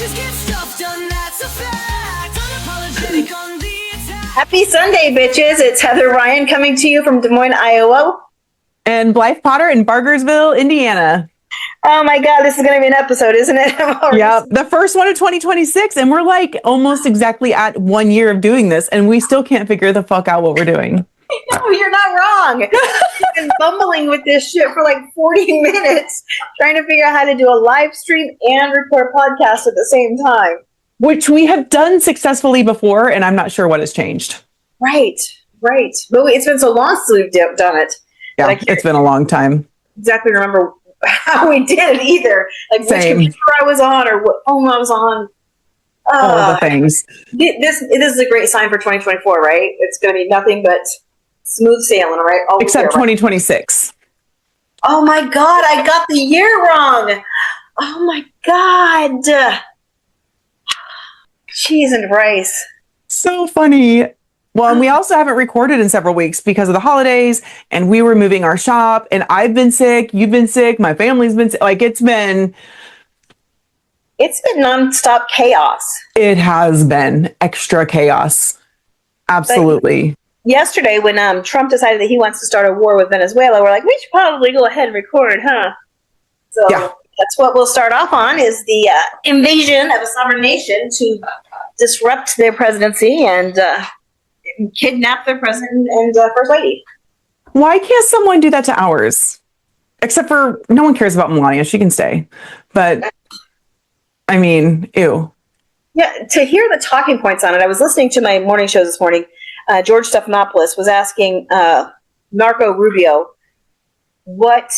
Just get stuff done, that's a fact. Unapologetic on the attack. Happy Sunday, bitches. It's Heather Ryan coming to you from Des Moines, Iowa. And Blythe Potter in Bargersville, Indiana. Oh my God, this is going to be an episode, isn't it? Yeah, the first one of 2026. And we're like almost exactly at 1 year of doing this. And we still can't figure the fuck out what we're doing. No, you're not wrong. I've been bumbling with this shit for like 40 minutes, trying to figure out how to do a live stream and record a podcast at the same time. Which we have done successfully before. And I'm not sure what has changed. Right. But it's been so long since we've done it. Yeah, it's been a long time. Exactly remember how we did it either. Like Same. which computer I was on or what phone I was on. All of the things. This is a great sign for 2024, right? It's going to be nothing but smooth sailing, right? All Except year, 2026. Right? Oh my God, I got the year wrong. Oh my God. Cheese and rice. So funny. Well, and we also haven't recorded in several weeks because of the holidays, and we were moving our shop, and I've been sick, you've been sick, my family's been sick. Like it's been nonstop chaos. It has been extra chaos. Absolutely. But yesterday, when Trump decided that he wants to start a war with Venezuela, we're like, we should probably go ahead and record, huh? So Yeah. That's what we'll start off on, is the invasion of a sovereign nation to disrupt their presidency and kidnap their president and first lady. Why can't someone do that to ours? Except for no one cares about Melania. She can stay. But I mean, ew. Yeah, to hear the talking points on it, I was listening to my morning shows this morning. George Stephanopoulos was asking Marco Rubio what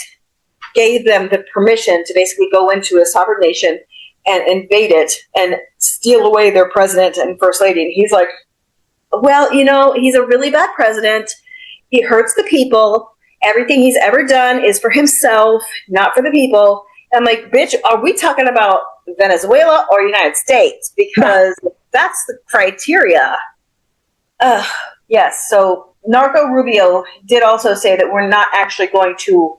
gave them the permission to basically go into a sovereign nation and invade it and steal away their president and first lady. And he's like, well, he's a really bad president. He hurts the people. Everything he's ever done is for himself, not for the people. And I'm like, bitch, are we talking about Venezuela or United States? Because that's the criteria. Yes, so Marco Rubio did also say that we're not actually going to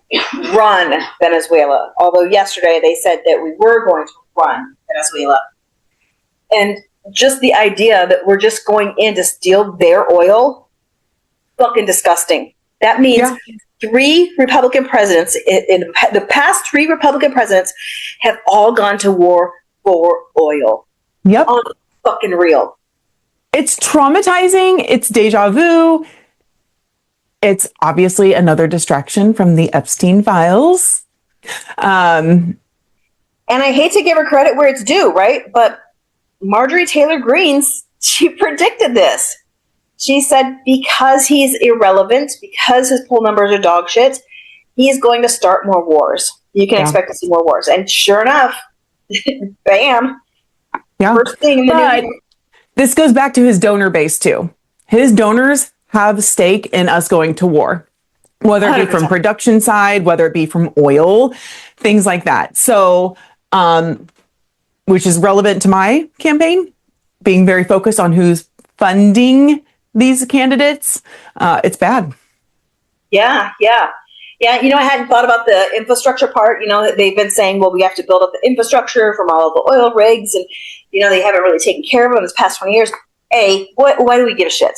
run Venezuela, although yesterday they said that we were going to run Venezuela. And just the idea that we're just going in to steal their oil, fucking disgusting. That means three Republican presidents, in the past three Republican presidents have all gone to war for oil. Yep. Fucking real. It's traumatizing. It's deja vu. It's obviously another distraction from the Epstein files. And I hate to give her credit where it's due, right? But Marjorie Taylor Greene, she predicted this. She said because he's irrelevant, because his poll numbers are dog shit, he's going to start more wars. You can expect to see more wars. And sure enough, bam. Yeah. First thing in the news. This goes back to his donor base too. His donors have a stake in us going to war, whether it be 100%. from production side, whether it be from oil, things like that. So, which is relevant to my campaign, being very focused on who's funding these candidates. It's bad. Yeah. I hadn't thought about the infrastructure part. They've been saying, well, we have to build up the infrastructure from all of the oil rigs, and they haven't really taken care of them this past 20 years. Why do we give a shit?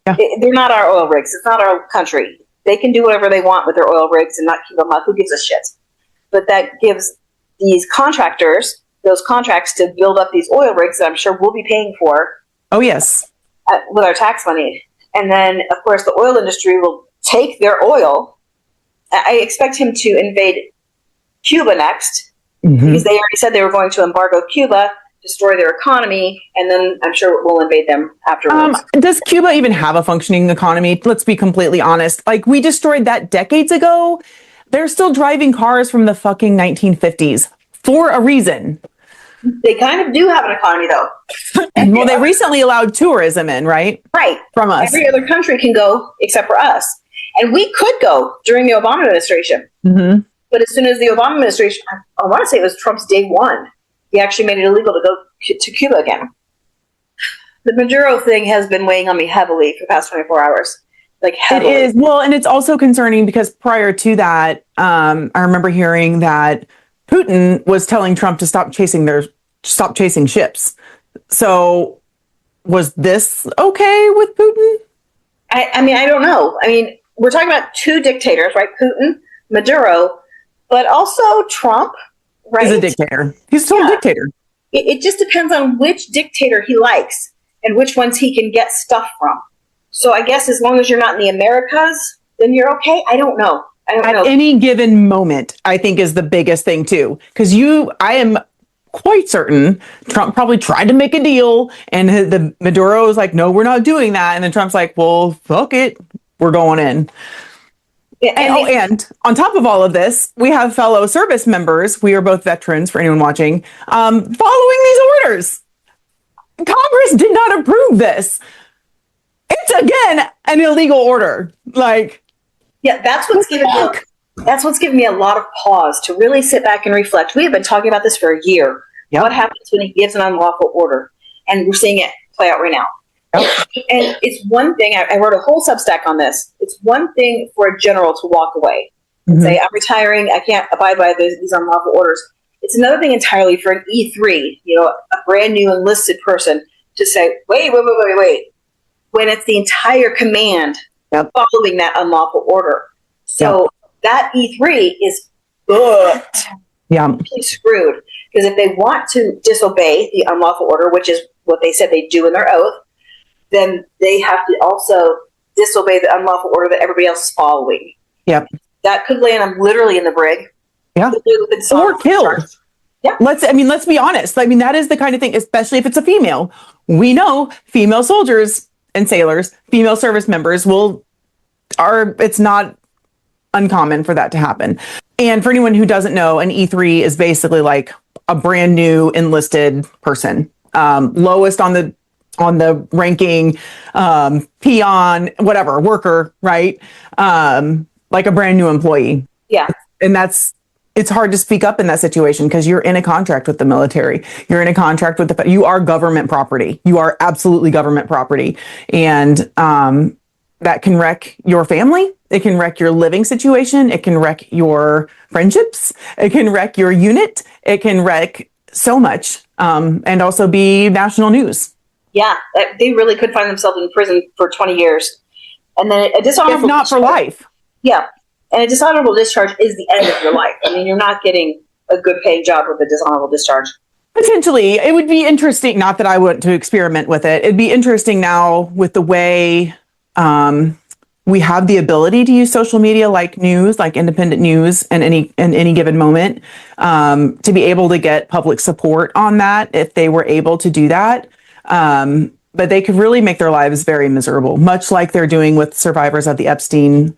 Yeah. They're not our oil rigs. It's not our country. They can do whatever they want with their oil rigs and not keep them up. Who gives a shit? But that gives these contractors those contracts to build up these oil rigs that I'm sure we'll be paying for. Oh, yes. With our tax money. And then, of course, the oil industry will take their oil. I expect him to invade Cuba next, because they already said they were going to embargo Cuba, destroy their economy, and then I'm sure we'll invade them afterwards. Does Cuba even have a functioning economy? Let's be completely honest. Like, we destroyed that decades ago. They're still driving cars from the fucking 1950s for a reason. They kind of do have an economy, though. Well, they recently allowed tourism in, right? Right. From us. Every other country can go except for us. And we could go during the Obama administration. Mm-hmm. But as soon as the Obama administration, I want to say it was Trump's day one, he actually made it illegal to go to Cuba again. The Maduro thing has been weighing on me heavily for the past 24 hours. Like, heavily. It is. Well, and it's also concerning because prior to that, I remember hearing that Putin was telling Trump to stop chasing their stop chasing ships. So was this okay with Putin? I mean, I don't know. I mean, we're talking about two dictators, right? Putin, Maduro, but also Trump, right? He's a dictator. He's a total dictator. It just depends on which dictator he likes and which ones he can get stuff from. So I guess as long as you're not in the Americas, then you're okay. I don't know. At any given moment, I think is the biggest thing too. Because I am quite certain Trump probably tried to make a deal and the Maduro was like, no, we're not doing that. And then Trump's like, well, fuck it. We're going in. And on top of all of this, we have fellow service members. We are both veterans for anyone watching, following these orders. Congress did not approve this. It's again an illegal order. Like, yeah, that's what's giving me a lot of pause to really sit back and reflect. We have been talking about this for a year. Yep. What happens when he gives an unlawful order? And we're seeing it play out right now. Yep. And it's one thing, I wrote a whole Substack on this. It's one thing for a general to walk away and say, I'm retiring, I can't abide by these unlawful orders. It's another thing entirely for an E3, a brand new enlisted person to say, wait. When it's the entire command following that unlawful order. So that E3 is booked. Yeah. Completely screwed. Because if they want to disobey the unlawful order, which is what they said they do in their oath, then they have to also disobey the unlawful order that everybody else is following. Yep. That could land them literally in the brig. Yeah. Or killed. Yeah. Let's be honest. I mean, that is the kind of thing, especially if it's a female. We know female soldiers and sailors, female service members it's not uncommon for that to happen. And for anyone who doesn't know, an E3 is basically like a brand new enlisted person, lowest on the ranking, peon, whatever, worker, right? Like a brand new employee. Yeah. And it's hard to speak up in that situation because you're in a contract with the military. You're in a contract with you are government property. You are absolutely government property. And that can wreck your family. It can wreck your living situation. It can wreck your friendships. It can wreck your unit. It can wreck so much and also be national news. Yeah, they really could find themselves in prison for 20 years. And then a dishonorable if not for life. Yeah. And a dishonorable discharge is the end of your life. I mean, you're not getting a good paying job with a dishonorable discharge. Potentially. It would be interesting, not that I want to experiment with it. It'd be interesting now with the way we have the ability to use social media like news, like independent news in any given moment, to be able to get public support on that if they were able to do that. But they could really make their lives very miserable, much like they're doing with survivors of the Epstein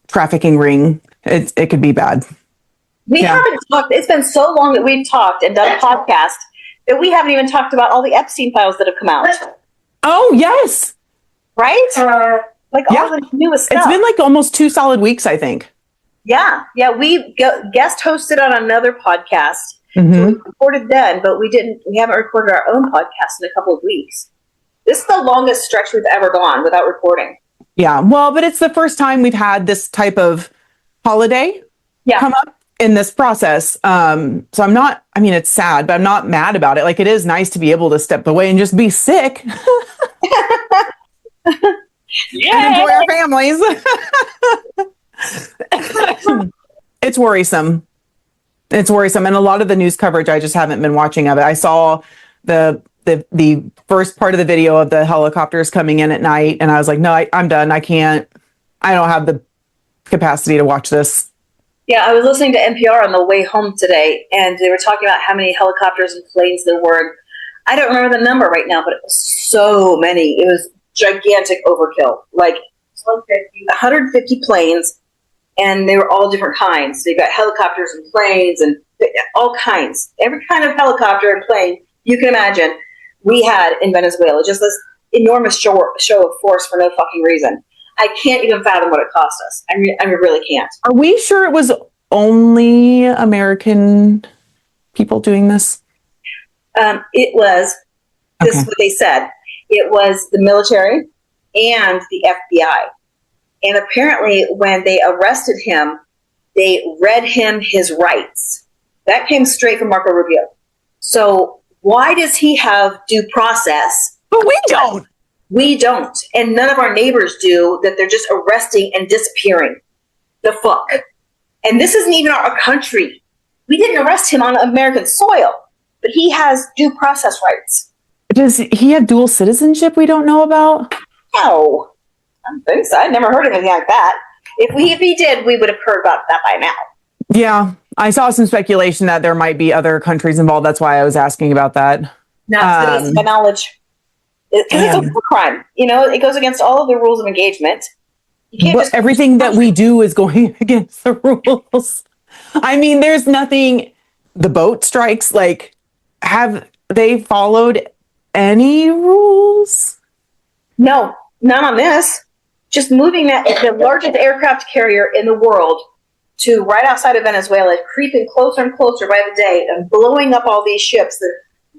trafficking ring. It could be bad. We haven't talked. It's been so long that we've talked and done a podcast that we haven't even talked about all the Epstein files that have come out. Oh, yes. Right? All the newest stuff. It's been like almost 2 solid weeks, I think. Yeah. Yeah. We guest hosted on another podcast. Mm-hmm. So we recorded then, but we haven't recorded our own podcast in a couple of weeks. This is the longest stretch we've ever gone without recording. Yeah. Well, but it's the first time we've had this type of holiday come up in this process. So I'm not, it's sad, but I'm not mad about it. Like, it is nice to be able to step away and just be sick. And enjoy our families. It's worrisome. It's worrisome. And a lot of the news coverage, I just haven't been watching of it. I saw the first part of the video of the helicopters coming in at night. And I was like, no, I'm done. I don't have the capacity to watch this. Yeah, I was listening to NPR on the way home today, and they were talking about how many helicopters and planes there were. I don't remember the number right now, but it was so many. It was gigantic overkill. Like 150 planes, and they were all different kinds. So you got helicopters and planes and all kinds. Every kind of helicopter and plane you can imagine we had in Venezuela. Just this enormous show of force for no fucking reason. I can't even fathom what it cost us. I really can't. Are we sure it was only American people doing this? It was. This is what they said. It was the military and the FBI. And apparently when they arrested him, they read him his rights. That came straight from Marco Rubio. So Why does he have due process? But we don't. We don't. And none of our neighbors do, that they're just arresting and disappearing. The fuck? And this isn't even our country. We didn't arrest him on American soil, but he has due process rights. Does he have dual citizenship we don't know about? No. I don't think so. I never heard of anything like that. If he did, we would have heard about that by now. Yeah. I saw some speculation that there might be other countries involved. That's why I was asking about that. No, it's my knowledge. Because it's a war crime. You know, it goes against all of the rules of engagement. You can't just everything that we do is going against the rules. I mean, there's nothing. The boat strikes, like, have they followed any rules? No, not on this. Just moving the largest aircraft carrier in the world to right outside of Venezuela, creeping closer and closer by the day, and blowing up all these ships. There's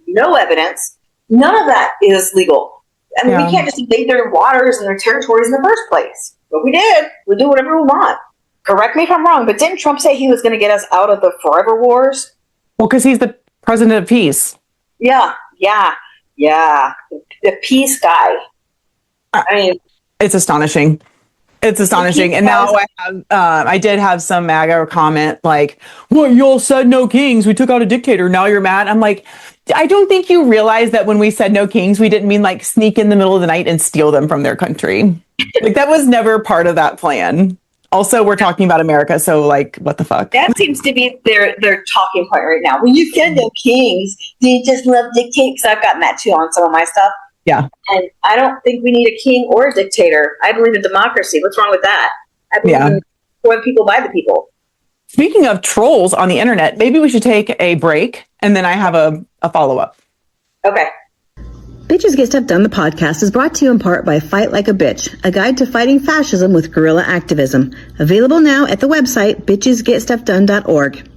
no evidence. None of that is legal. I mean, we can't just invade their waters and their territories in the first place. But we did. We do whatever we want. Correct me if I'm wrong, but didn't Trump say he was going to get us out of the forever wars? Well, because he's the president of peace. Yeah. The peace guy. I mean, it's astonishing. It's astonishing. And now I did have some MAGA comment like, well, you all said no kings. We took out a dictator. Now you're mad. I'm like, I don't think you realize that when we said no kings, we didn't mean like sneak in the middle of the night and steal them from their country. Like that was never part of that plan. Also, we're talking about America. So like, what the fuck? That seems to be their talking point right now. When you said no kings, do you just love dictators? I've gotten that too on some of my stuff. Yeah. And I don't think we need a king or a dictator. I believe in democracy. What's wrong with that? I believe in for the people, by the people. Speaking of trolls on the internet, maybe we should take a break and then I have a follow-up. Okay. Bitches Get Stuff Done, the podcast, is brought to you in part by Fight Like a Bitch, a guide to fighting fascism with guerrilla activism. Available now at the website bitchesgetstuffdone.org.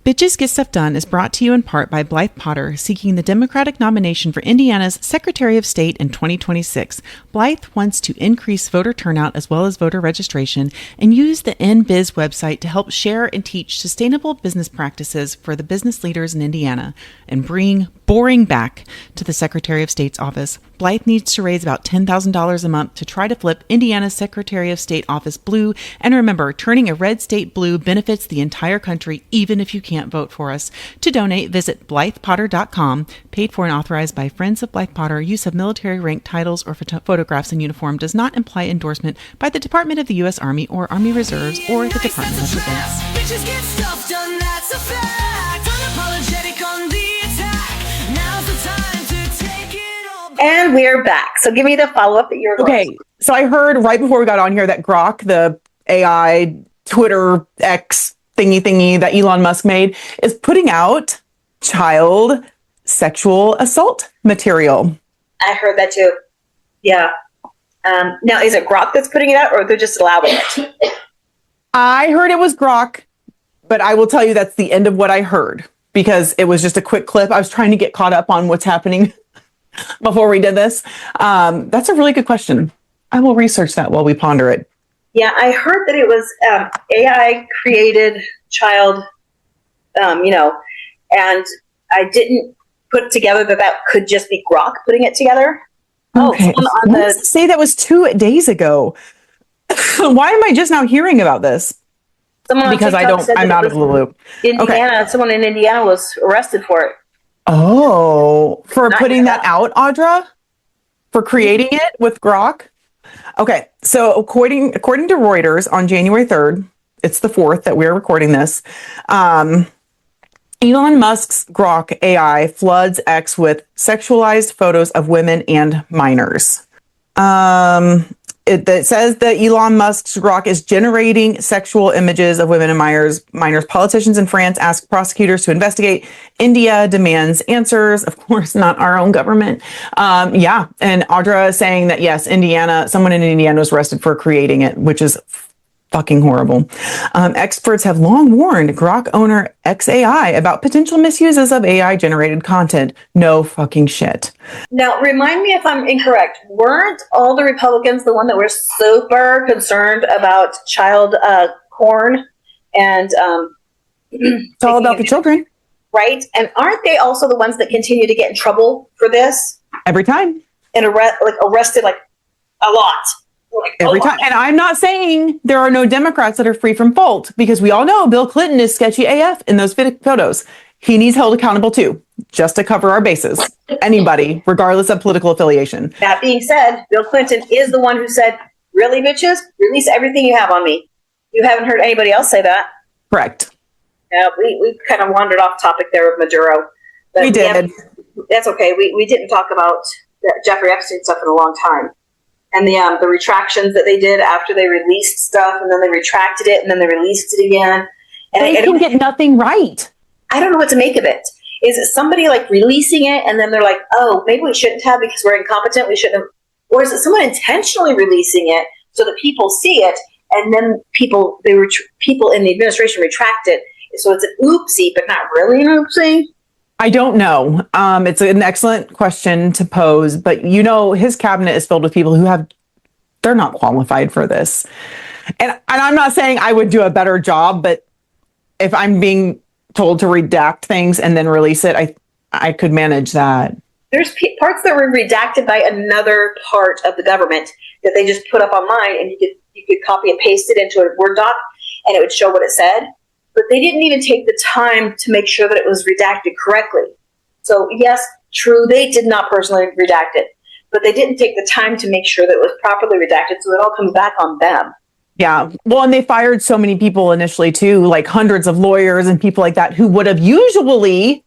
Bitches Get Stuff Done is brought to you in part by Blythe Potter, seeking the Democratic nomination for Indiana's Secretary of State in 2026. Blythe wants to increase voter turnout as well as voter registration and use the NBiz website to help share and teach sustainable business practices for the business leaders in Indiana and bring boring back to the Secretary of State's office. Blythe needs to raise about $10,000 a month to try to flip Indiana's Secretary of State office blue. And remember, turning a red state blue benefits the entire country, even if you can't vote for us. To donate, visit BlythePotter.com. Paid for and authorized by Friends of Blythe Potter. Use of military rank titles or photographs in uniform does not imply endorsement by the Department of the U.S. Army or Army Reserves or the Department of Defense. Bitches get stuff done, that's a fact. Unapologetic on the attack. Now's the time to take it all back. And we're back. So give me the follow-up that you were going Okay. So I heard right before we got on here that Grok, the AI Twitter X thingy that Elon Musk made, is putting out child sexual assault material. I heard that too. Yeah. Now, is it Grok that's putting it out, or they're just allowing it? I heard it was Grok, but I will tell you that's the end of what I heard because it was just a quick clip. I was trying to get caught up on what's happening before we did this. That's a really good question. I will research that while we ponder it. Yeah, I heard that it was AI created child, and I didn't put together that could just be Grok putting it together. Okay. Oh, Let's say that was 2 days ago. Why am I just now hearing about this? Because I'm out of the loop. Indiana, someone in Indiana was arrested for it. Oh, for Not putting yet. that out, Audra? For creating it with Grok? Okay, so according to Reuters, on January 3rd, it's the 4th that we're recording this, Elon Musk's Grok AI floods X with sexualized photos of women and minors. It says that Elon Musk's Grok is generating sexual images of women and minors. Politicians in France ask prosecutors to investigate. India demands answers. Of course, not our own government. And Audra is saying that, yes, someone in Indiana was arrested for creating it, which is fucking horrible. Experts have long warned Grok owner XAI about potential misuses of AI-generated content. No fucking shit. Now, remind me if I'm incorrect. Weren't all the Republicans the one that were super concerned about child porn and It's all about the children. right? And aren't they also the ones that continue to get in trouble for this Every time. and arrested like a lot? Like, Every a time. lot. And I'm not saying there are no Democrats that are free from fault, because we all know Bill Clinton is sketchy AF in those photos. He needs held accountable too, just to cover our bases. Anybody, regardless of political affiliation. That being said, Bill Clinton is the one who said, really, bitches, release everything you have on me. You haven't heard anybody else say that. Correct. Yeah, we kind of wandered off topic there with Maduro. But We did. Yeah, that's okay. We didn't talk about the Jeffrey Epstein stuff in a long time. And the retractions that they did after they released stuff, and then they retracted it, and then they released it again. And They can get nothing right. I don't know what to make of it. Is it somebody like releasing it, and then they're like, oh, maybe we shouldn't have because we're incompetent, we shouldn't have. Or is it someone intentionally releasing it so that people see it, and then people in the administration retract it? So it's an oopsie, but not really an oopsie? I don't know. It's an excellent question to pose, but his cabinet is filled with people they're not qualified for this. And I'm not saying I would do a better job, but if I'm being told to redact things and then release it, I could manage that. There's parts that were redacted by another part of the government that they just put up online, and you could copy and paste it into a Word doc, and it would show what it said. But they didn't even take the time to make sure that it was redacted correctly. So yes, true, they did not personally redact it, but they didn't take the time to make sure that it was properly redacted, so it all comes back on them. Yeah. Well, and they fired so many people initially too, like hundreds of lawyers and people like that who would have usually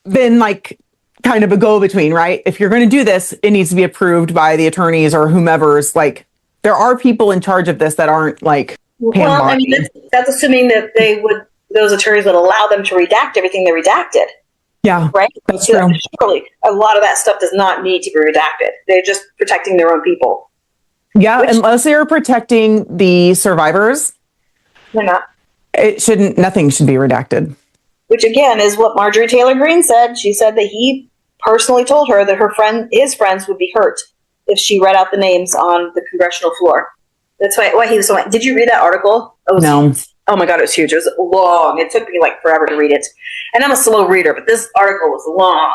been like kind of a go-between, right? If you're going to do this, it needs to be approved by the attorneys or whomever's. Like, there are people in charge of this that aren't like Pam Well, I mean, Bondi. that's assuming that those attorneys would allow them to redact everything they redacted, Yeah, right? that's So true. surely, a lot of that stuff does not need to be redacted. They're just protecting their own people. Yeah, unless they're protecting the survivors, They're not. nothing should be redacted. Which again is what Marjorie Taylor Greene said. She said that he personally told her that his friends would be hurt if she read out the names on the congressional floor. That's why he was so. Did you read that article? No. Oh my God, it was huge. It was long. It took me like forever to read it. And I'm a slow reader, but this article was long.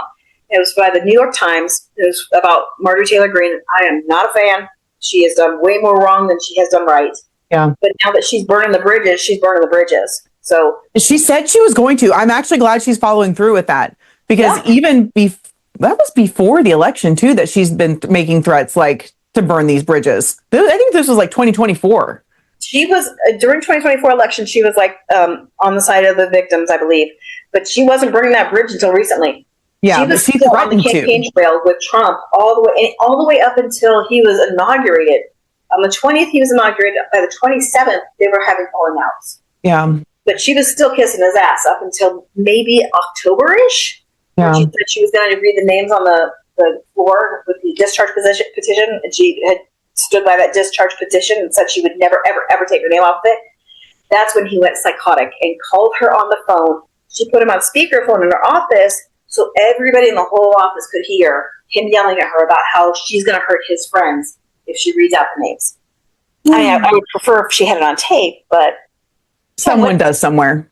It was by the New York Times. It was about Marjorie Taylor Greene. I am not a fan. She has done way more wrong than she has done right. Yeah. But now that she's burning the bridges, she's burning the bridges. So She said she was going to. I'm actually glad she's following through with that, because Yeah. that was before the election too, that she's been making threats like to burn these bridges. I think this was like 2024. she was during 2024 election. She was like on the side of the victims, I believe, but she wasn't burning that bridge until recently. Yeah, she but was she still on the threatened campaign to. trail with Trump all the way up until he was inaugurated. On the 20th, he was inaugurated. By the 27th, they were having falling outs. Yeah. But she was still kissing his ass up until maybe October-ish. Yeah. She said she was going to read the names on the floor with the discharge petition, and she had stood by that discharge petition and said she would never, ever, ever take her name off of it. That's when he went psychotic and called her on the phone. She put him on speakerphone in her office so everybody in the whole office could hear him yelling at her about how she's going to hurt his friends if she reads out the names. I would prefer if she had it on tape, but Someone does somewhere.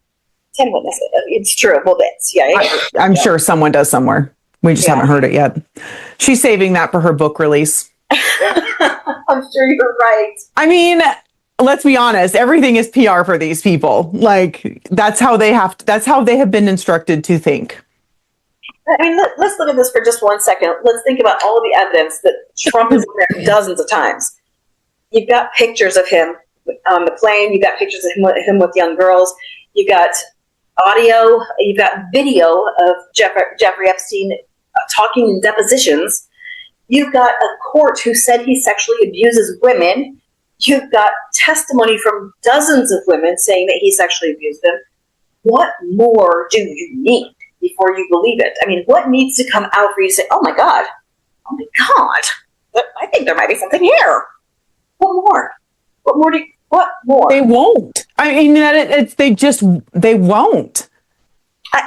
10 witnesses. It's true. Well, that's, yeah. I'm sure someone does somewhere. We just Yeah. haven't heard it yet. She's saving that for her book release. I'm sure you're right. I mean, let's be honest. Everything is PR for these people. Like, that's how they have been instructed to think. I mean, let's look at this for just 1 second. Let's think about all of the evidence that Trump has been there dozens of times. You've got pictures of him on the plane. You've got pictures of him with young girls. You've got audio. You've got video of Jeffrey Epstein talking in depositions. You've got a court who said he sexually abuses women. You've got testimony from dozens of women saying that he sexually abused them. What more do you need before you believe it? I mean, what needs to come out for you to say, oh my God, I think there might be something here. What more? What more? They won't. I mean, they won't.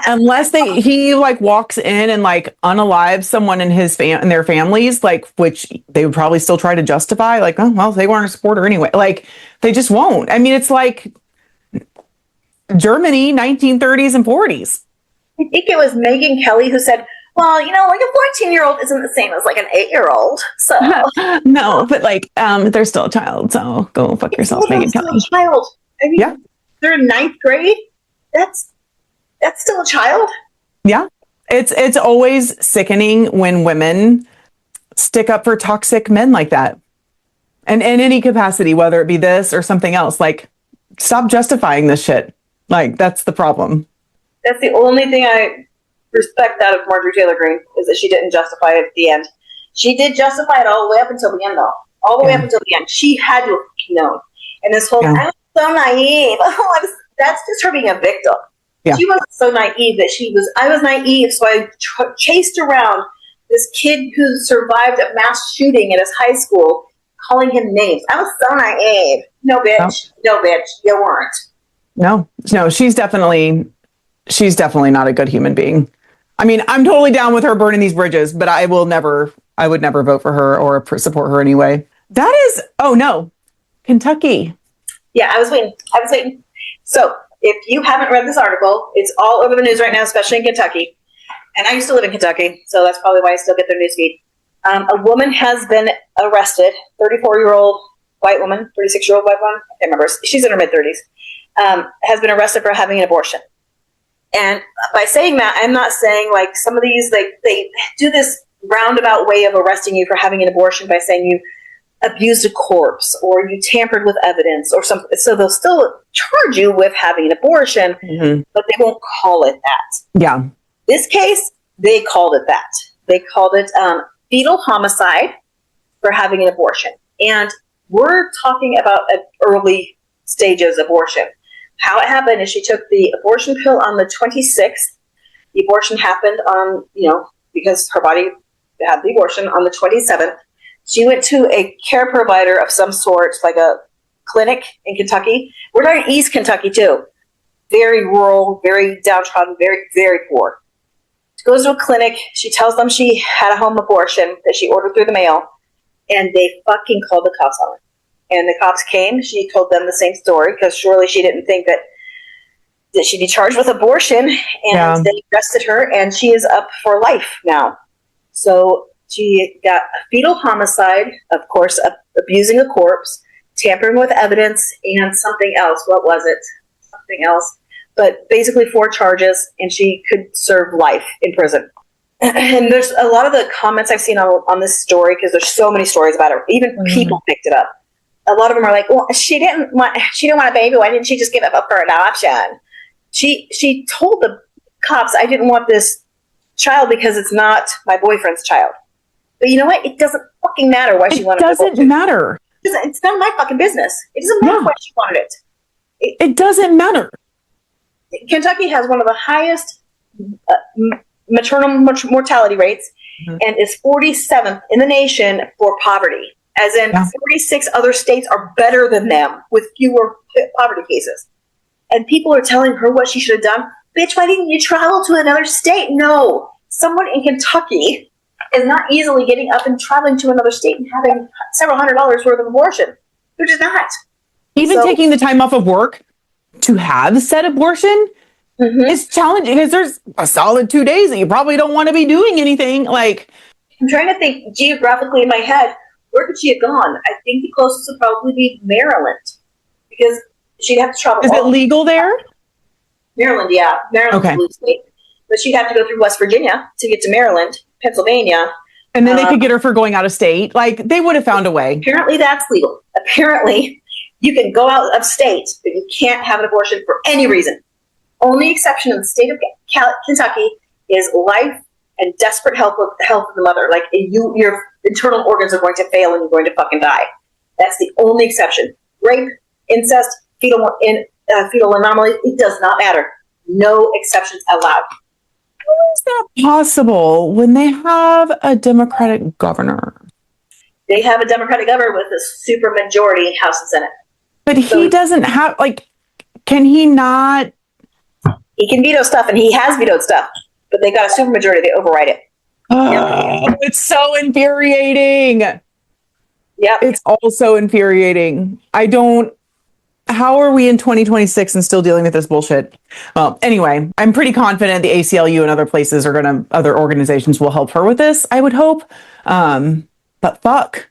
Unless he like walks in and like unalives someone in in their families, like, which they would probably still try to justify, like, oh well, they weren't a supporter anyway. Like, they just won't. I mean, it's like Germany, 1930s and 40s. I think it was Megyn Kelly who said, well, like a 14-year-old isn't the same as like an 8-year-old. So No, but like, they're still a child, so go fuck yourself, Well, Megan that's still Kelly. a child. I mean, Yeah. they're in ninth grade. That's still a child. Yeah. It's always sickening when women stick up for toxic men like that. And in any capacity, whether it be this or something else, like, stop justifying this shit. Like, that's the problem. That's the only thing I respect out of Marjorie Taylor Greene is that she didn't justify it at the end. She did justify it all the way up until the end, though. All the way up until the end. She had to have known. And this whole, I was so naive. That's just her being a victim. Yeah. She wasn't so naive that I was naive, so I chased around this kid who survived a mass shooting at his high school, calling him names. I was so naive. No, bitch. No, bitch. You weren't. No, she's definitely not a good human being. I mean, I'm totally down with her burning these bridges, but I would never vote for her or support her anyway. That is, oh no, Kentucky. Yeah, I was waiting. So if you haven't read this article, it's all over the news right now, especially in Kentucky. And I used to live in Kentucky, so that's probably why I still get their news feed. A woman has been arrested, 34-year-old white woman, 36-year-old white woman, I can't remember. She's in her mid-30s, has been arrested for having an abortion. And by saying that, I'm not saying like some of these, like they do this roundabout way of arresting you for having an abortion by saying you abused a corpse or you tampered with evidence or something. So they'll still charge you with having an abortion, but they won't call it that. Yeah. This case, they called it that. They called it fetal homicide for having an abortion. And we're talking about early stages abortion. How it happened is she took the abortion pill on the 26th. The abortion happened on, because her body had the abortion on the 27th. She went to a care provider of some sort, like a clinic in Kentucky. We're talking East Kentucky, too. Very rural, very downtrodden, very, very poor. She goes to a clinic. She tells them she had a home abortion that she ordered through the mail, and they fucking called the cops on her. And the cops came. She told them the same story because surely she didn't think that she'd be charged with abortion. And they arrested her, and she is up for life now. So she got a fetal homicide, of course, abusing a corpse, tampering with evidence, and something else. What was it? Something else. But basically 4 charges, and she could serve life in prison. And there's a lot of the comments I've seen on this story, because there's so many stories about her. Even people picked it up. A lot of them are like, well, she didn't want a baby. Why didn't she just give it up for adoption? She told the cops, I didn't want this child because it's not my boyfriend's child. But you know what? It doesn't fucking matter why she wanted it. It doesn't matter. It's none of my fucking business. It doesn't matter why she wanted it. It doesn't matter. Kentucky has one of the highest maternal mortality rates and is 47th in the nation for poverty. As in 46 other states are better than them with fewer poverty cases. And people are telling her what she should have done. Bitch, why didn't you travel to another state? No. Someone in Kentucky is not easily getting up and traveling to another state and having several $100s worth of abortion. They're just not. Even taking the time off of work to have said abortion is challenging because there's a solid 2 days that you probably don't want to be doing anything. Like, I'm trying to think geographically in my head, where could she have gone? I think the closest would probably be Maryland, because she'd have to travel. Is it legal there? Maryland, yeah. Maryland's a blue state. But she'd have to go through West Virginia to get to Maryland, Pennsylvania. And then they could get her for going out of state. Like, they would have found a way. Apparently that's legal. Apparently you can go out of state, but you can't have an abortion for any reason. Only exception in the state of Kentucky is life and desperate help of the health of the mother. Like, your internal organs are going to fail and you're going to fucking die. That's the only exception. Rape, incest, fetal anomaly, it does not matter. No exceptions allowed. How is that possible when they have a Democratic governor? They have a Democratic governor with a super majority House and Senate. But he doesn't have, like, can he not? He can veto stuff, and he has vetoed stuff. But they got a super majority. They override it. It's so infuriating. Yeah. It's also infuriating. I don't how are we in 2026 and still dealing with this bullshit? Well, anyway, I'm pretty confident the ACLU and other places other organizations will help her with this, I would hope. But fuck.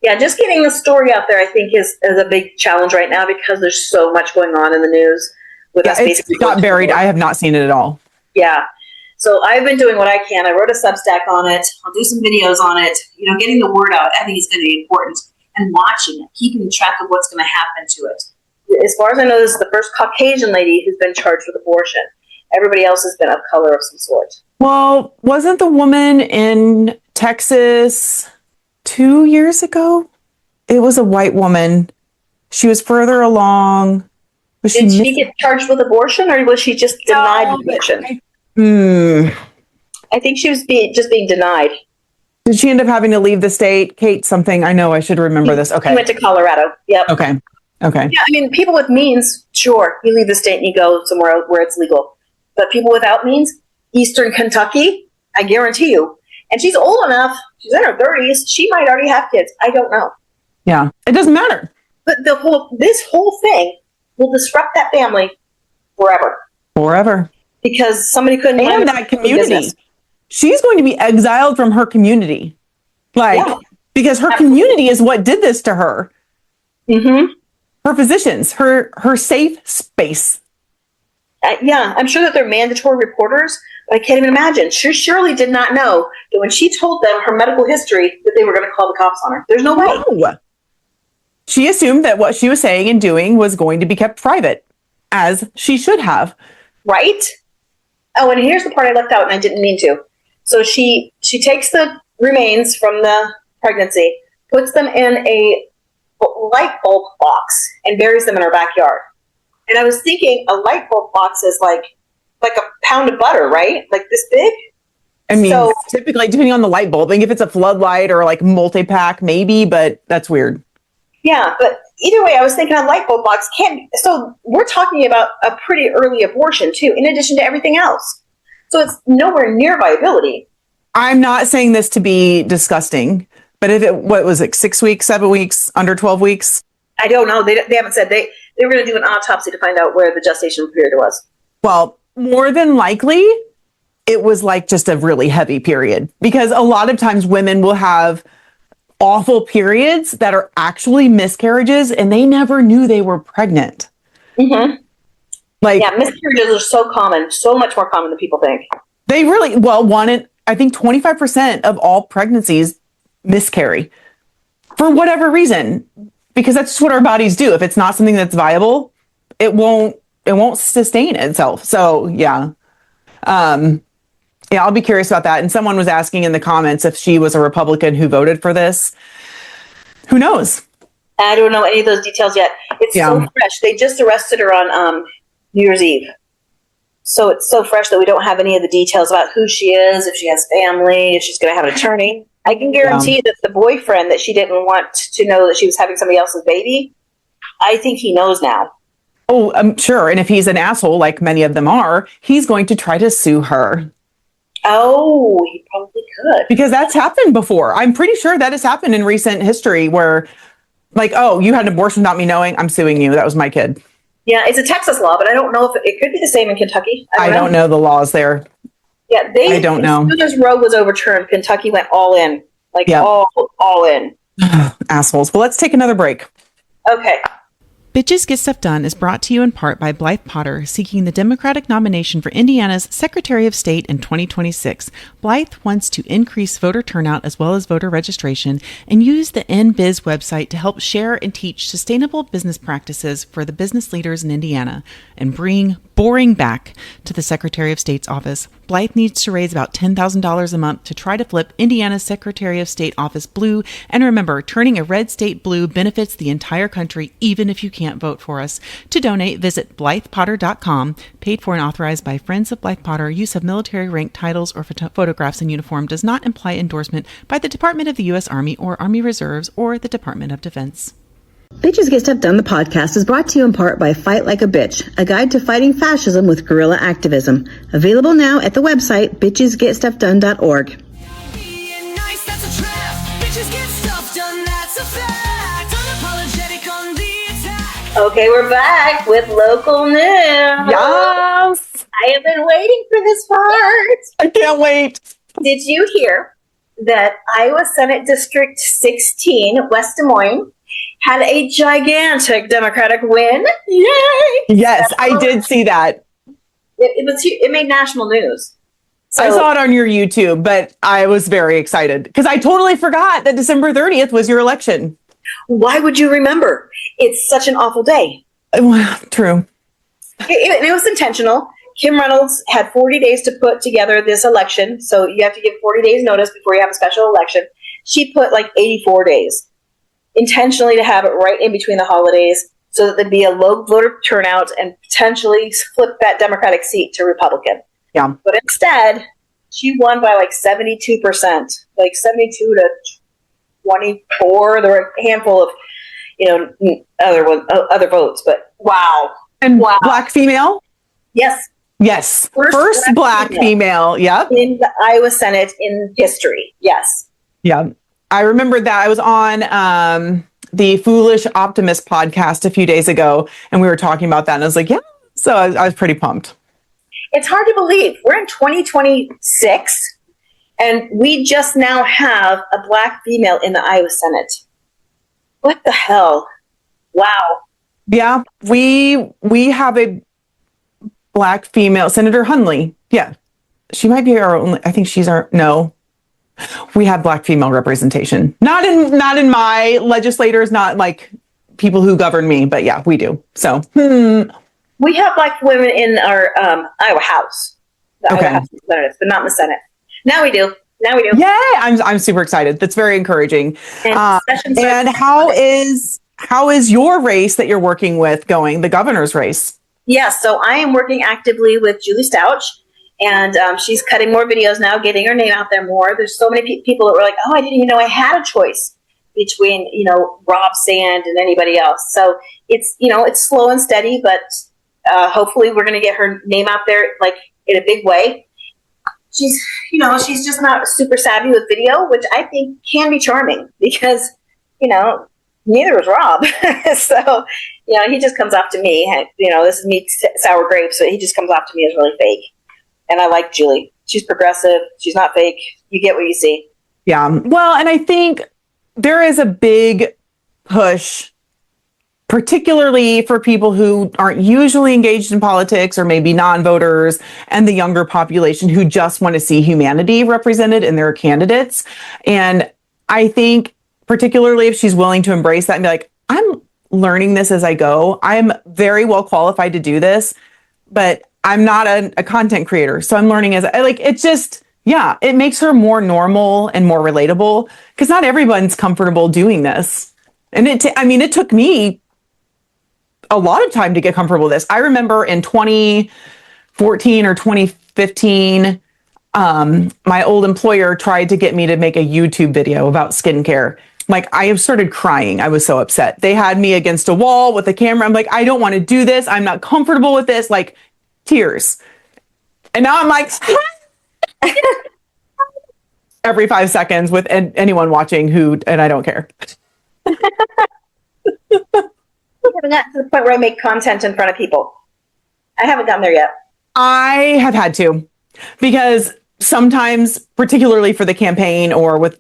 Yeah, just getting the story out there, I think, is a big challenge right now because there's so much going on in the news with us It's basically. not buried. I have not seen it at all. Yeah. So I've been doing what I can. I wrote a Substack on it. I'll do some videos on it. Getting the word out, I think is going to be important. And watching it, keeping track of what's going to happen to it. As far as I know, this is the first Caucasian lady who's been charged with abortion. Everybody else has been of color of some sort. Well, wasn't the woman in Texas 2 years ago? It was a white woman. She was further along. Did she get charged with abortion, or was she just denied abortion? I think she was just being denied. Did she end up having to leave the state? Kate, something. I know I should remember this. Okay. She went to Colorado. Yep. Okay. Yeah, I mean, people with means, sure, you leave the state and you go somewhere where it's legal. But people without means, Eastern Kentucky, I guarantee you. And she's old enough, she's in her 30s, she might already have kids. I don't know. Yeah, it doesn't matter. But this whole thing will disrupt that family forever. Because somebody couldn't And that community. She's going to be exiled from her community. Because her community is what did this to her. Mm-hmm. Her physicians, her safe space. Yeah, I'm sure that they're mandatory reporters, but I can't even imagine. She surely did not know that when she told them her medical history that they were going to call the cops on her. There's no way. No. She assumed that what she was saying and doing was going to be kept private, as she should have. Right? Oh, and here's the part I left out and I didn't mean to. So she takes the remains from the pregnancy, puts them in a light bulb box, and buries them in her backyard. And I was thinking a light bulb box is like a pound of butter, right? Like this big? I mean, typically, depending on the light bulb, I think if it's a floodlight or like multi-pack, maybe, but that's weird. Yeah, but either way, I was thinking a light bulb box can't be. So we're talking about a pretty early abortion, too, in addition to everything else. So it's nowhere near viability. I'm not saying this to be disgusting, but if what was it, 6 weeks, 7 weeks, under 12 weeks? I don't know. They haven't said. They were going to do an autopsy to find out where the gestation period was. Well, more than likely, it was like just a really heavy period, because a lot of times women will have awful periods that are actually miscarriages and they never knew they were pregnant. Mm-hmm. Miscarriages are so common, so much more common than people think. They really, I think 25% of all pregnancies miscarry for whatever reason, because that's just what our bodies do. If it's not something that's viable, it won't sustain itself. So yeah. I'll be curious about that. And someone was asking in the comments if she was a Republican who voted for this. Who knows? I don't know any of those details yet. It's so fresh. They just arrested her on New Year's Eve. So it's so fresh that we don't have any of the details about who she is, if she has family, if she's going to have an attorney. I can guarantee that the boyfriend that she didn't want to know that she was having somebody else's baby, I think he knows now. Oh, I'm sure. And if he's an asshole, like many of them are, he's going to try to sue her. Oh, he probably could. Because that's happened before. I'm pretty sure that has happened in recent history where, like, oh, you had an abortion without me knowing, I'm suing you. That was my kid. Yeah, it's a Texas law, but I don't know if it could be the same in Kentucky. I don't know the laws there. Yeah, I don't know. As soon as Roe was overturned, Kentucky went all in. All in. Assholes. Well, let's take another break. Okay. Bitches Get Stuff Done is brought to you in part by Blythe Potter, seeking the Democratic nomination for Indiana's Secretary of State in 2026. Blythe wants to increase voter turnout as well as voter registration and use the NBiz website to help share and teach sustainable business practices for the business leaders in Indiana and bring boring back to the Secretary of State's office. Blythe needs to raise about $10,000 a month to try to flip Indiana's Secretary of State office blue. And remember, turning a red state blue benefits the entire country, even if you can't vote for us. To donate, visit BlythePotter.com. Paid for and authorized by Friends of Blythe Potter. Use of military rank titles or photographs in uniform does not imply endorsement by the Department of the U.S. Army or Army Reserves or the Department of Defense. Bitches Get Stuff Done, the podcast, is brought to you in part by Fight Like a Bitch, a guide to fighting fascism with guerrilla activism. Available now at the website bitchesgetstuffdone.org. Being nice, that's a trap. Bitches get stuff done, that's a fact. Unapologetic on the attack. Okay, we're back with local news. Yes. I have been waiting for this part. I can't wait. Did you hear that Iowa Senate District 16, West Des Moines, had a gigantic Democratic win? Yay! Yes, I did see that. It made national news. So, I saw it on your YouTube, but I was very excited because I totally forgot that December 30th was your election. why would you remember? It's such an awful day. Well, true. It was intentional. Kim Reynolds had 40 days to put together this election. So you have to give 40 days notice before you have a special election. She put like 84 days intentionally to have it right in between the holidays so that there'd be a low voter turnout and potentially flip that Democratic seat to Republican. Yeah. But instead, she won by like 72%, like 72 to 24. There were a handful of, other votes, but wow. And Wow. Black female? Yes. Yes. First First Black Black female. Yep. In the Iowa Senate in history. Yes. Yeah. I remember that. I was on the Foolish Optimist podcast a few days ago, and we were talking about that. And I was like, yeah. So I was pretty pumped. It's hard to believe. We're in 2026, and we just now have a Black female in the Iowa Senate. What the hell? Wow. Yeah. We have a Black female, Senator Hunley. Yeah. She might be our only, I think she's our, no. We have Black female representation. Not in my legislators, not like people who govern me, but yeah, we do. So, We have Black women in our Iowa House, the Okay. Iowa House of Representatives, but not in the Senate. Now we do. Yay! I'm super excited. That's very encouraging. And session And starts- how is your race that you're working with going? The governor's race. Yes, so I am working actively with Julie Stouch, and she's cutting more videos now, getting her name out there more. There's so many people that were like, "Oh, I didn't even know I had a choice between Rob Sand and anybody else." So it's it's slow and steady, but hopefully we're going to get her name out there like in a big way. She's she's just not super savvy with video, which I think can be charming because neither was Rob. So, he just comes off to me, this is me, sour grapes, so he just comes off to me as really fake. And I like Julie. She's progressive. She's not fake. You get what you see. Yeah. Well, and I think there is a big push, particularly for people who aren't usually engaged in politics or maybe non-voters and the younger population who just want to see humanity represented in their candidates. And I think particularly if she's willing to embrace that and be like, I'm learning this as I go. I'm very well qualified to do this, but I'm not a content creator. So I'm learning as it's just, yeah, it makes her more normal and more relatable because not everyone's comfortable doing this. And it took me a lot of time to get comfortable with this. I remember in 2014 or 2015, my old employer tried to get me to make a YouTube video about skincare. Like I started crying. I was so upset. They had me against a wall with a camera. I'm like, I don't want to do this. I'm not comfortable with this. Like tears. And now I'm like, every 5 seconds with anyone watching and I don't care. I haven't gotten to the point where I make content in front of people. I haven't gotten there yet. I have had to, because sometimes, particularly for the campaign or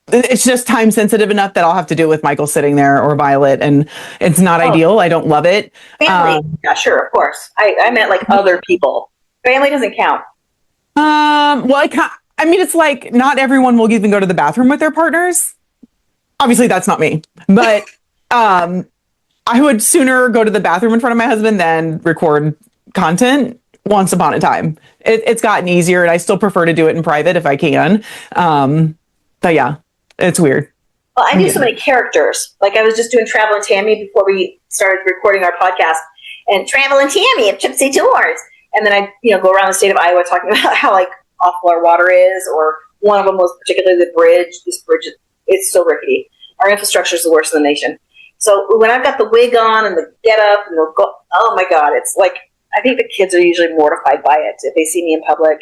it's just time sensitive enough that I'll have to do it with Michael sitting there or Violet, and it's not ideal. I don't love it. Family, yeah, sure, of course. I meant like other people. Family doesn't count. Well, it's like not everyone will even go to the bathroom with their partners. Obviously, that's not me, but I would sooner go to the bathroom in front of my husband than record content. Once upon a time, it's gotten easier, and I still prefer to do it in private if I can. But yeah, it's weird. Well, I do so many characters. Like I was just doing Travel and Tammy before we started recording our podcast, and Travel and Tammy of Gypsy Tours. And then I, go around the state of Iowa talking about how like awful our water is, or one of them was particularly the bridge. This bridge, it's so rickety. Our infrastructure is the worst in the nation. So when I've got the wig on and the get up and the go, oh my God, it's like, I think the kids are usually mortified by it if they see me in public.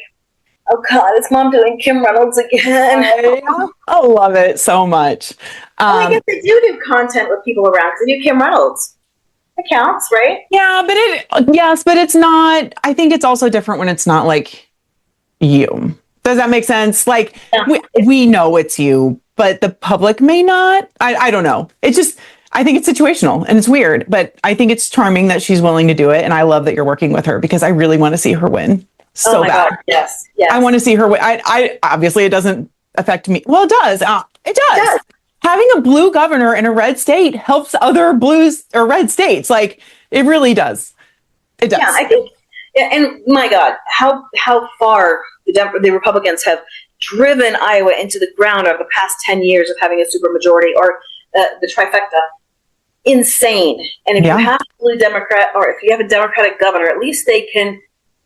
Oh God, it's Mom doing Kim Reynolds again. I love it so much. I guess I do content with people around because I do Kim Reynolds. It counts, right? Yeah, but it's not. I think it's also different when it's not like you. Does that make sense? Like Yeah. we know it's you, but the public may not. I don't know. It's just, I think it's situational and it's weird, but I think it's charming that she's willing to do it. And I love that you're working with her because I really want to see her win so Oh my bad. God. Yes. Yes. I want to see her win. I obviously it doesn't affect me. Well, it does. It does. Having a blue governor in a red state helps other blues or red states. Like it really does. It does. Yeah, I think, yeah, and my God, how far the Republicans have driven Iowa into the ground over the past 10 years of having a supermajority or the trifecta. Insane. And if Yeah. you have a blue Democrat or if you have a Democratic governor, at least they can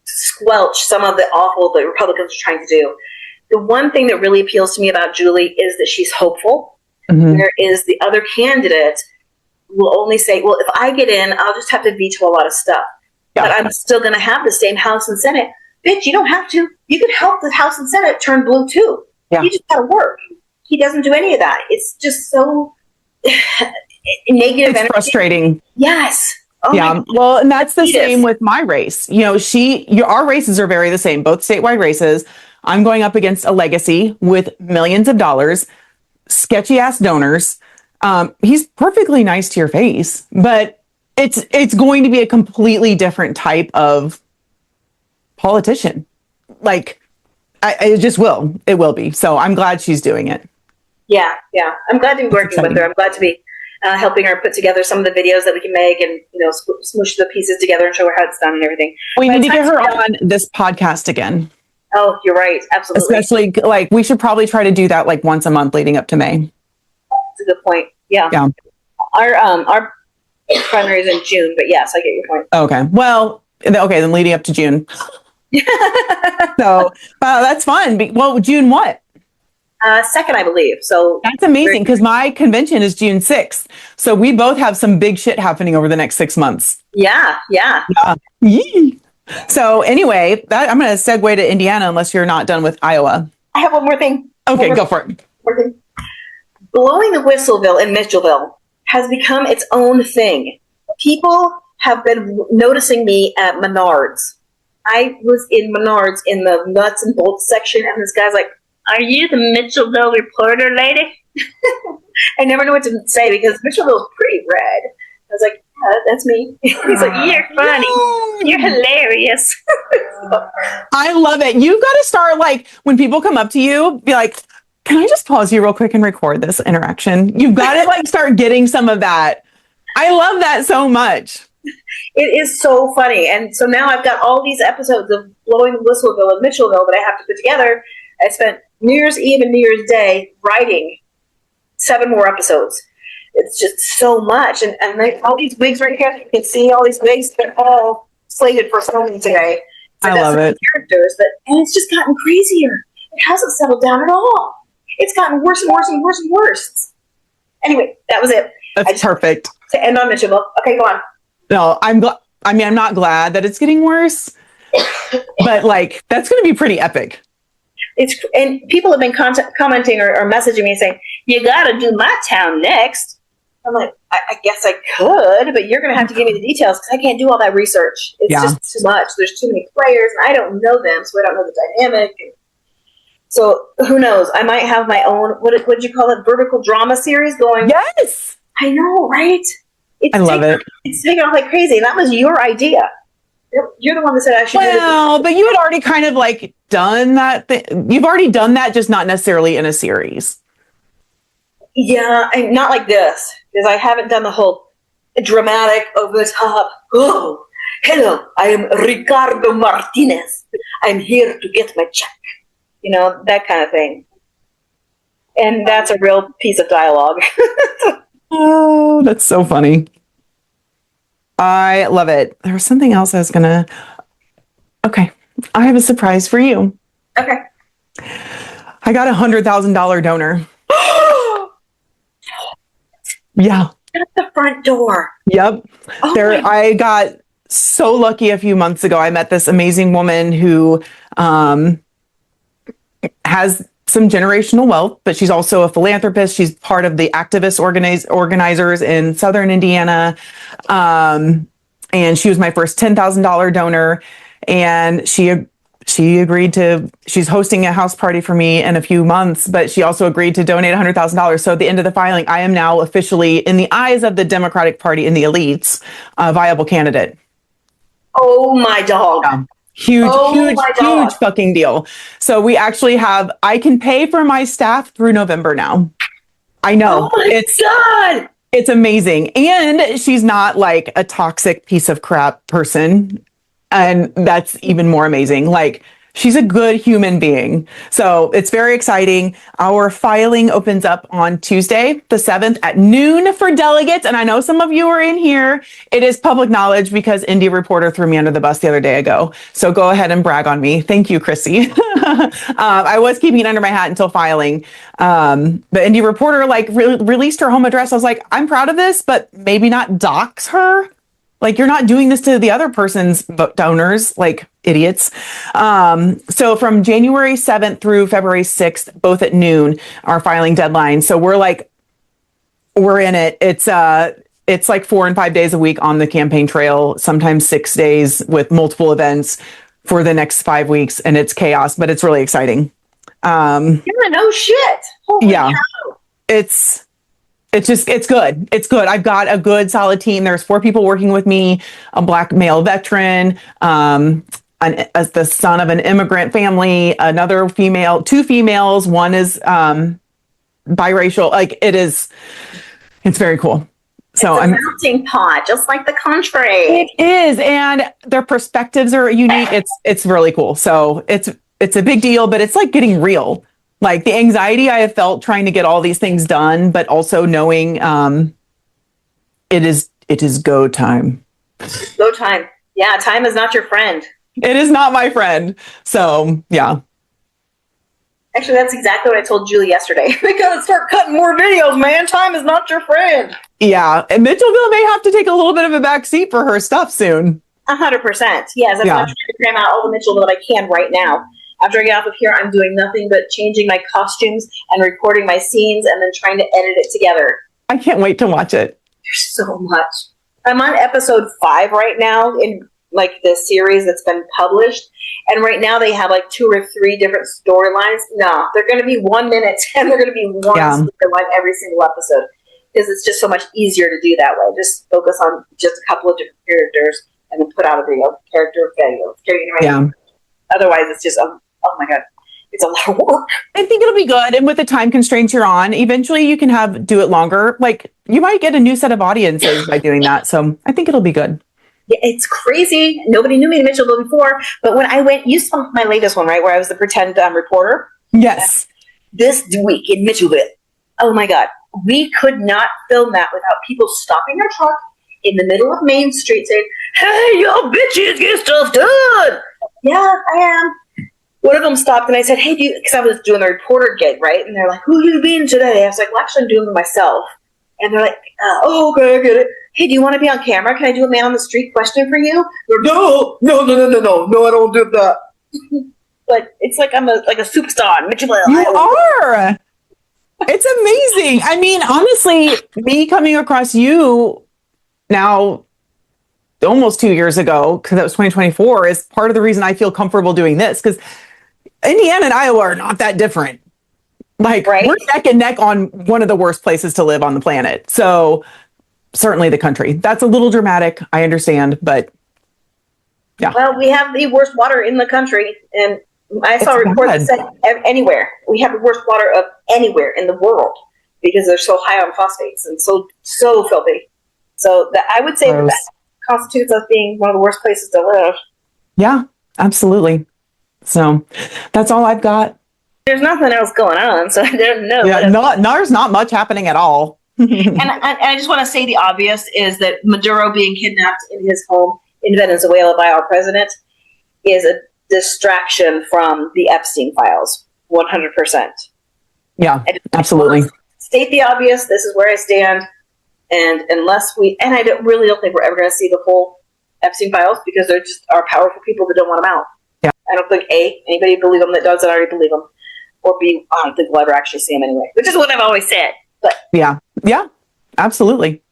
squelch some of the awful the Republicans are trying to do. The one thing that really appeals to me about Julie is that she's hopeful. Mhm. There is the other candidate will only say, well, if I get in, I'll just have to veto a lot of stuff. Yeah. But I'm still going to have the same House and Senate. Bitch, you don't have to. You can help the House and Senate turn blue too. Yeah. You just got to work. He doesn't do any of that. It's just so negative It's energy. frustrating. Yes. Oh my Yeah. God. Well, and that's the It is. same with my race. You know, our races are very the same, both statewide races. I'm going up against a legacy with millions of dollars, sketchy ass donors. He's perfectly nice to your face, but it's going to be a completely different type of politician. Like, it just will. It will be. So I'm glad she's doing it. Yeah. Yeah. I'm glad to be working with exciting. her. I'm glad to be helping her put together some of the videos that we can make and, smush the pieces together and show her how it's done and everything. We By need the to get time her she's done- on this podcast again. Oh, you're right. Absolutely. Especially like we should probably try to do that like once a month leading up to May. That's a good point. Yeah. Yeah. Our primary is in June, but yes, I get your point. Okay. Well, okay, then leading up to June. So that's fun. Well, June what? Second, I believe. So That's amazing because my convention is June 6th. So we both have some big shit happening over the next 6 months. yeah. Yee. So anyway, I'm going to segue to Indiana unless you're not done with Iowa. I have one more thing. Okay, go for it. More thing. Blowing the Whistleville in Mitchellville has become its own thing. People have been noticing me at Menards. I was in Menards in the nuts and bolts section, and this guy's like, "Are you the Mitchellville reporter lady?" I never knew what to say because Mitchellville's pretty red. I was like, "Yeah, that's me." He's like, "You're funny. You're hilarious." I love it. You've got to start like when people come up to you, be like, can I just pause you real quick and record this interaction? You've got to like start getting some of that. I love that so much. It is so funny. And so now I've got all these episodes of Blowing the Whistleville and Mitchellville that I have to put together. I spent New Year's Eve and New Year's Day writing 7 more episodes. It's just so much. And all these wigs right here, you can see all these wigs, they're all slated for filming today. So I that's love some it. Characters, and it's just gotten crazier. It hasn't settled down at all. It's gotten worse and worse and worse and worse. Anyway, that was it. That's perfect. To end on Mitchellville. Okay, go on. No, I'm glad. I mean, I'm not glad that it's getting worse, but like that's going to be pretty epic. And people have been commenting or messaging me saying, "You got to do my town next." I'm like, I guess I could, but you're going to have to give me the details because I can't do all that research. It's Yeah. just too much. There's too many players, and I don't know them, so I don't know the dynamic. So who knows? I might have my own, what did you call it, vertical drama series going. Yes, I know, right? I love it. It's taking off like crazy, and that was your idea. You're the one that said I should do this. Well, but you had already kind of like done that. You've already done that, just not necessarily in a series. Yeah, and not like this, because I haven't done the whole dramatic, over the top. Oh, hello, I am Ricardo Martinez. I'm here to get my check. You know, that kind of thing. And that's a real piece of dialogue. Oh, that's so funny. I love it. There was something else I was gonna. Okay, I have a surprise for you. Okay. I got $100,000 donor. Yeah. At the front door. Yep. Oh There, my- I got so lucky a few months ago. I met this amazing woman who has some generational wealth, but she's also a philanthropist. She's part of the activist organizers in Southern Indiana. And she was my first $10,000 donor. And she agreed to, she's hosting a house party for me in a few months, but she also agreed to donate $100,000. So at the end of the filing, I am now officially, in the eyes of the Democratic Party and the elites, a viable candidate. Oh my dog. Yeah. Huge, Oh huge, my God. huge fucking deal. So we actually have, I can pay for my staff through November now. I know. Oh my God. It's amazing. And she's not like a toxic piece of crap person. And that's even more amazing. Like, she's a good human being. So it's very exciting. Our filing opens up on Tuesday, the 7th at noon for delegates. And I know some of you are in here. It is public knowledge because Indie Reporter threw me under the bus the other day ago. So go ahead and brag on me. Thank you, Chrissy. I was keeping it under my hat until filing. But Indie Reporter released her home address. I was like, I'm proud of this, but maybe not dox her. Like, you're not doing this to the other person's donors, like idiots. So from January 7th through February 6th, both at noon, our filing deadline. So we're in it. It's like 4 and 5 days a week on the campaign trail, sometimes 6 days with multiple events for the next 5 weeks. And it's chaos, but it's really exciting. Yeah, no shit. Holy Yeah. cow. It's good. It's good. I've got a good solid team. There's 4 people working with me, a Black male veteran, as the son of an immigrant family, another female, 2 females, one is biracial. Like, it's very cool. So It's a melting pot, just like the country. It is, and their perspectives are unique. It's really cool. So it's a big deal, but it's like getting real. Like, the anxiety I have felt trying to get all these things done, but also knowing it is go time. Go time. Yeah, time is not your friend. It is not my friend. So yeah. Actually, that's exactly what I told Julie yesterday. We gotta start cutting more videos, man. Time is not your friend. Yeah. And Mitchellville may have to take a little bit of a back seat for her stuff soon. 100%. Yes, I'm Yeah. trying to cram out all the Mitchellville that I can right now. After I get off of here, I'm doing nothing but changing my costumes and recording my scenes and then trying to edit it together. I can't wait to watch it. There's so much. I'm on episode 5 right now in like the series that's been published. And right now they have like 2 or 3 different storylines. No, they're going to be 1 minute and they're going to be one Yeah. storyline every single episode because it's just so much easier to do that way. Just focus on just a couple of different characters and then put out a video, character, video. Yeah. Otherwise, it's just, oh my God, it's a lot of work. I think it'll be good. And with the time constraints you're on, eventually you can do it longer. Like, you might get a new set of audiences by doing that. So I think it'll be good. Yeah, it's crazy. Nobody knew me in Mitchellville before, but when I went, you saw my latest one, right? Where I was the pretend reporter. Yes. This week in Mitchellville. Oh my God. We could not film that without people stopping their truck in the middle of Main Street saying, hey, y'all bitches, get stuff done. Yeah, I am. One of them stopped and I said, hey, because I was doing the reporter gig, right? And they're like, who you being today? I was like, well, actually, I'm doing it myself. And they're like, oh, okay, I get it. Hey, do you want to be on camera? Can I do a man on the street question for you? They're, no, I don't do that. But it's like I'm a superstar in Mitchellville. You are. It's amazing. I mean, honestly, me coming across you now almost 2 years ago, because that was 2024, is part of the reason I feel comfortable doing this, because Indiana and Iowa are not that different. Like, right? We're neck and neck on one of the worst places to live on the planet. So certainly the country. That's a little dramatic, I understand, but yeah. Well, we have the worst water in the country, and I saw a It's report bad. that said anywhere. We have the worst water of anywhere in the world because they're so high on phosphates and so filthy. So I would say Gross. that constitutes us being one of the worst places to live. Yeah, absolutely. So that's all I've got. There's nothing else going on, so I don't know. Yeah, there's not much happening at all. And I just want to say the obvious is that Maduro being kidnapped in his home in Venezuela by our president is a distraction from the Epstein files, 100%. Yeah, I just absolutely. want to state the obvious. This is where I stand. And unless I really don't think we're ever going to see the full Epstein files because there just are powerful people that don't want them out. Yeah. I don't think anybody believe them that doesn't already believe them. or B, I don't think we'll ever actually see him anyway, which is what I've always said. But Yeah. Yeah. Absolutely.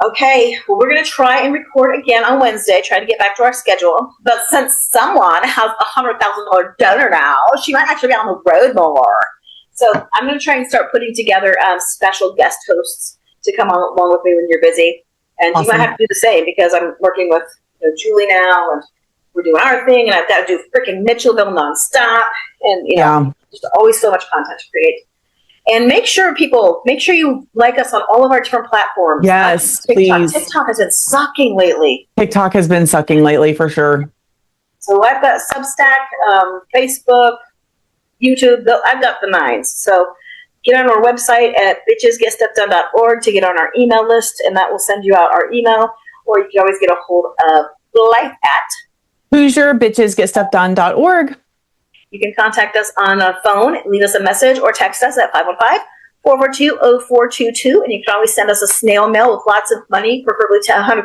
okay, well, we're going to try and record again on Wednesday, try to get back to our schedule. But since someone has a $100,000 donor now, she might actually be on the road more. So I'm going to try and start putting together special guest hosts to come on along with me when you're busy. And Awesome. you might have to do the same because I'm working with Julie now, and we're doing our thing, and I've got to do freaking Mitchellville nonstop. And, Yeah. there's always so much content to create. And make sure you like us on all of our different platforms. Yes, TikTok. please. TikTok has been sucking lately. TikTok has been sucking lately for sure. So I've got Substack, Facebook, YouTube. I've got the nines. So get on our website at bitchesgetstuffdone.org to get on our email list, and that will send you out our email. Or you can always get a hold of Blythe at. HoosierBitchesGetStuffDone.org. You can contact us on a phone, leave us a message, or text us at 515-442-0422. And you can always send us a snail mail with lots of money, preferably $100,000,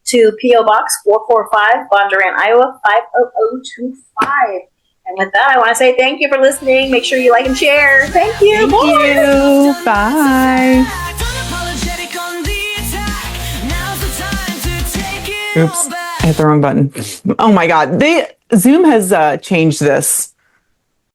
to P.O. Box 445, Bondurant, Iowa 50025. And with that, I want to say thank you for listening. Make sure you like and share. Thank you. Thank you. Bye. Unapologetic on the attack. Now's the time to take it Oops. all back. I hit the wrong button. Oh my God. Zoom has changed this.